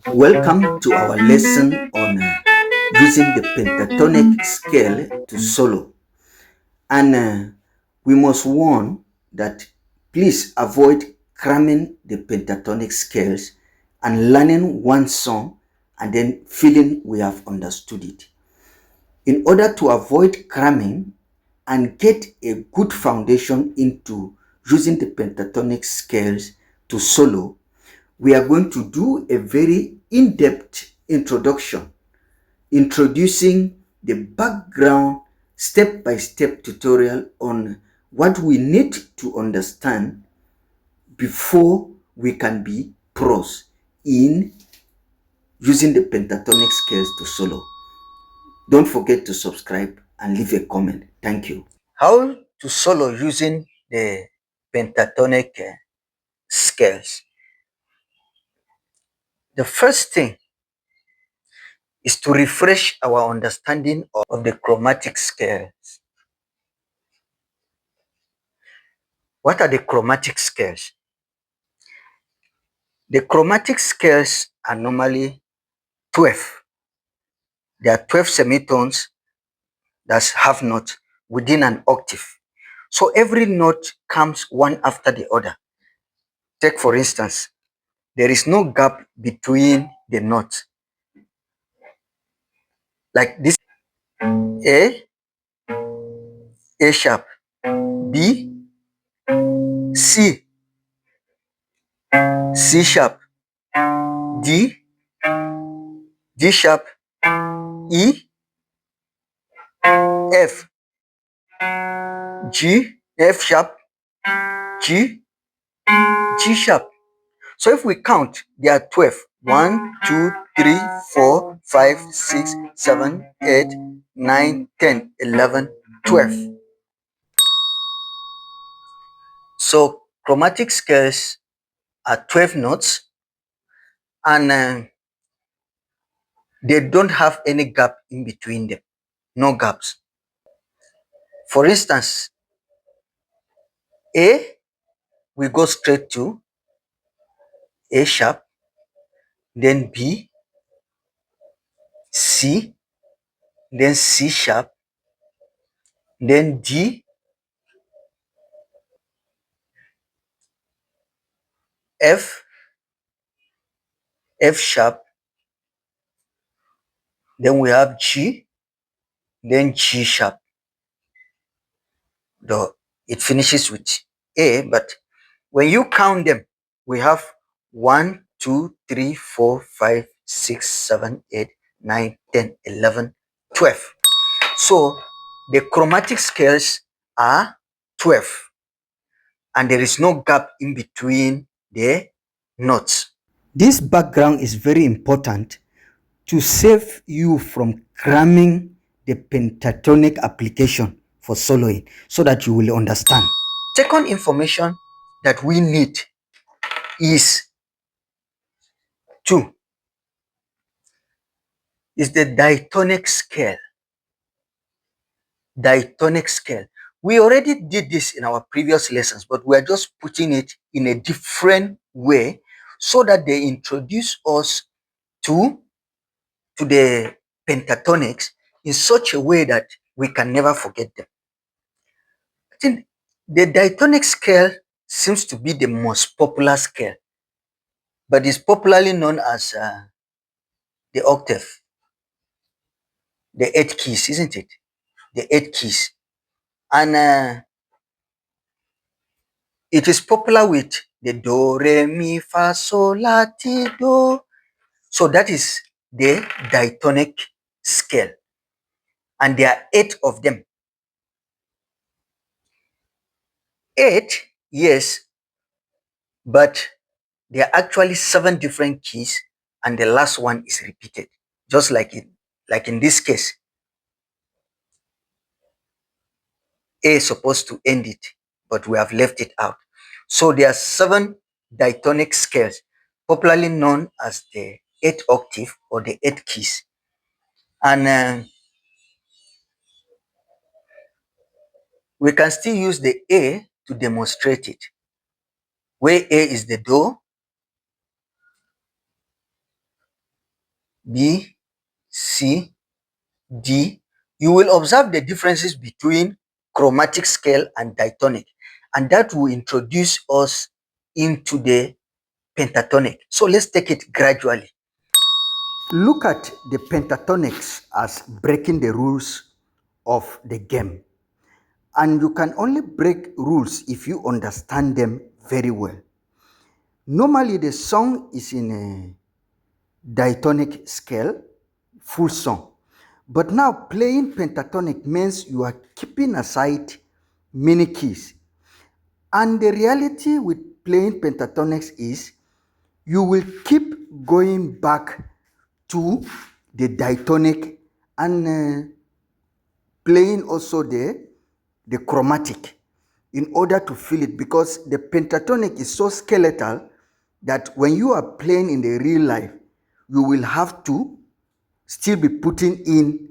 Welcome to our lesson on using the pentatonic scale to solo. And we must warn that please avoid cramming the pentatonic scales and learning one song and then feeling we have understood it. In order to avoid cramming and get a good foundation into using the pentatonic scales to solo, we are going to do a very in-depth introduction, introducing the background step-by-step tutorial on what we need to understand before we can be pros in using the pentatonic scales to solo. Don't forget to subscribe and leave a comment. Thank you. How to solo using the pentatonic scales? The first thing is to refresh our understanding of the chromatic scales. What are the chromatic scales? The chromatic scales are normally 12. There are 12 semitones that have notes within an octave. So every note comes one after the other. Take for instance, there is no gap between the notes. Like this: A, A sharp, B, C, C sharp, D, D sharp, E, F, G, F sharp, G, G sharp. So if we count, there are 12. 1, 2, 3, 4, 5, 6, 7, 8, 9, 10, 11, 12. So chromatic scales are 12 notes, and they don't have any gap in between them. No gaps. For instance, A, we go straight to A sharp, then B, C, then C sharp, then D, F, F sharp, then we have G, then G sharp. Though it finishes with A, but when you count them, we have 1, 2, 3, 4, 5, 6, 7, 8, 9, 10, 11, 12. So the chromatic scales are 12, and there is no gap in between the notes. This background is very important to save you from cramming the pentatonic application for soloing so that you will understand. Second information that we need is the diatonic scale. Diatonic scale. We already did this in our previous lessons, but we are just putting it in a different way so that they introduce us to the pentatonics in such a way that we can never forget them. I think the diatonic scale seems to be the most popular scale, but is popularly known as the octave, the 8 keys, isn't it? The 8 keys. And it is popular with the do, re, mi, fa, sol, la, ti, do. So that is the diatonic scale. And there are 8 of them. 8, yes, but there are actually 7 different keys, and the last one is repeated, just like in this case. A is supposed to end it, but we have left it out. So there are 7 diatonic scales, popularly known as the 8 octave or the 8 keys. And we can still use the A to demonstrate it, where A is the do, B, C, D. You will observe the differences between chromatic scale and diatonic, and that will introduce us into the pentatonic. So let's take it gradually. Look at the pentatonics as breaking the rules of the game. And you can only break rules if you understand them very well. Normally, the song is in a diatonic scale, full song. But now playing pentatonic means you are keeping aside many keys. And the reality with playing pentatonics is you will keep going back to the diatonic and playing also the chromatic in order to feel it, because the pentatonic is so skeletal that when you are playing in the real life, you will have to still be putting in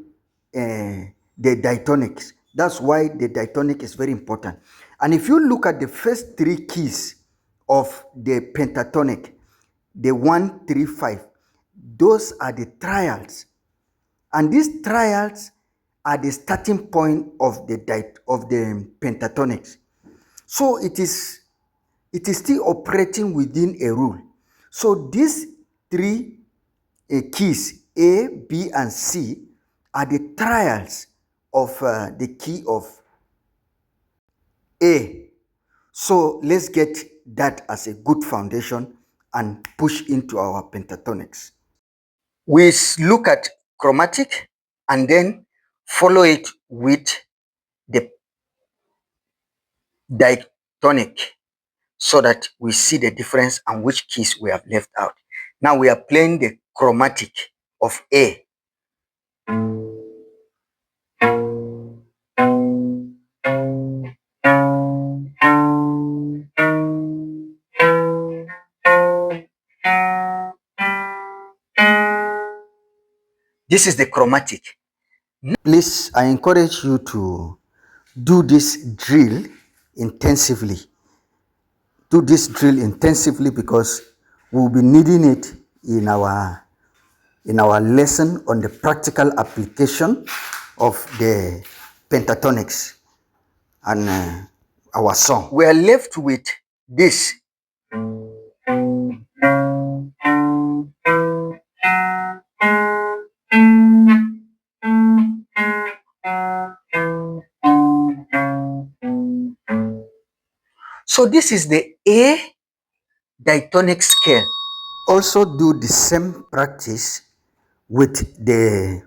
the diatonics. That's why the diatonic is very important. And if you look at the first three keys of the pentatonic, the 1, 3, 5, those are the triads. And these triads are the starting point of the pentatonics. So it is still operating within a rule. So these three keys, A, B, and C, are the trials of the key of A. So let's get that as a good foundation and push into our pentatonics. We look at chromatic and then follow it with the diatonic so that we see the difference and which keys we have left out. Now we are playing the chromatic of A. This is the chromatic. Please, I encourage you to do this drill intensively. Do this drill intensively because we'll be needing it in our lesson on the practical application of the pentatonics and our song. We are left with this. So this is the A diatonic scale. Also do the same practice with the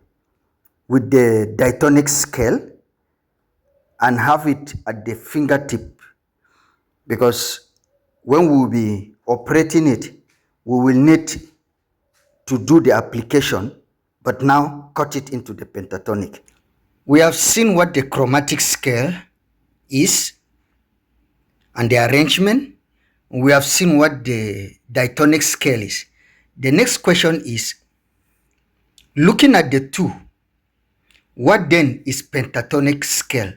diatonic scale and have it at the fingertip, because when we will be operating it, we will need to do the application, but now cut it into the pentatonic. We have seen what the chromatic scale is and the arrangement. We have seen what the diatonic scale is. The next question is, looking at the two, what then is pentatonic scale?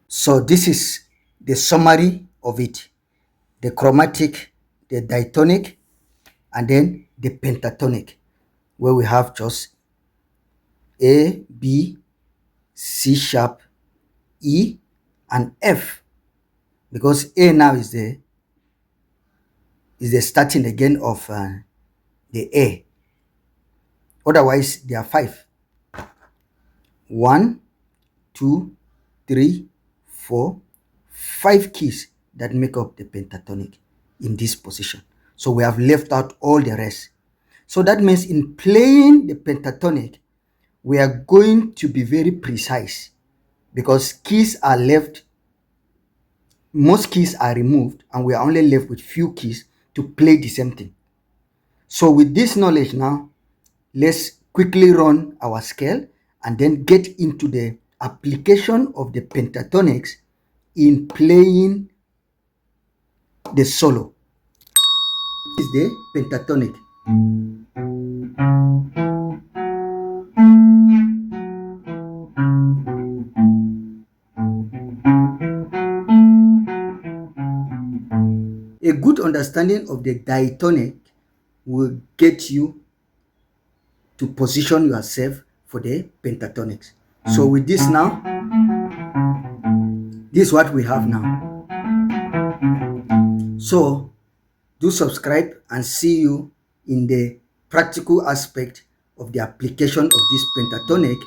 So this is the summary of it: the chromatic, the diatonic, and then the pentatonic, where we have just A, B, C sharp, E, and F, because A now is the starting again of the A. Otherwise, there are 5. 1, 2, 3, 4, 5 keys that make up the pentatonic in this position. So we have left out all the rest. So that means in playing the pentatonic, we are going to be very precise because keys are left, most keys are removed, and we are only left with few keys to play the same thing. So with this knowledge now, let's quickly run our scale and then get into the application of the pentatonics in playing the solo. This is the pentatonic. A good understanding of the diatonic will get you to position yourself for the pentatonics. So with this now, this is what we have now. So do subscribe and see you in the practical aspect of the application of this pentatonic